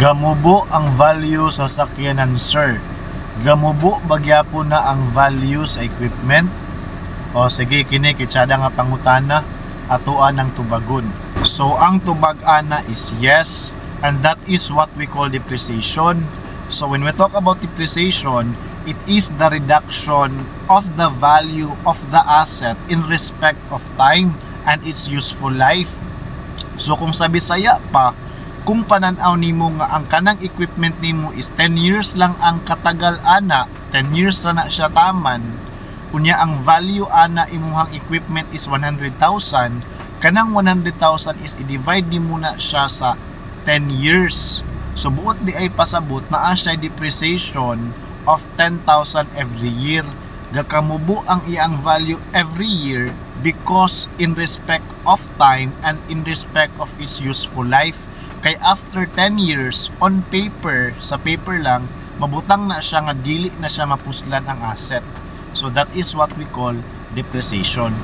Gamubo ang value sa sakyanan, sir. Gamubo bagya po na ang value sa equipment. O sige, kini kitsada nga pangutana atuan ng tubagon. So ang tubag-ana is yes, and that is what we call depreciation. So when we talk about depreciation, it is the reduction of the value of the asset in respect of time and its useful life. So kung sa Bisaya pa, kung pananaw nimo nga ang kanang equipment nimo is 10 years lang ang katagal ana, 10 years ra na siya taman, unya ang value ana imuhang equipment is 100,000, kanang 100,000 is i-divide nimo na siya sa 10 years. So buot di ay pasabot na siya depreciation of 10,000 every year. Gakamubo ang iyang value every year because in respect of time and in respect of its useful life. Kay after 10 years, on paper, sa paper lang, mabutang na siya nga dili na siya mapuslan ang asset. So that is what we call depreciation.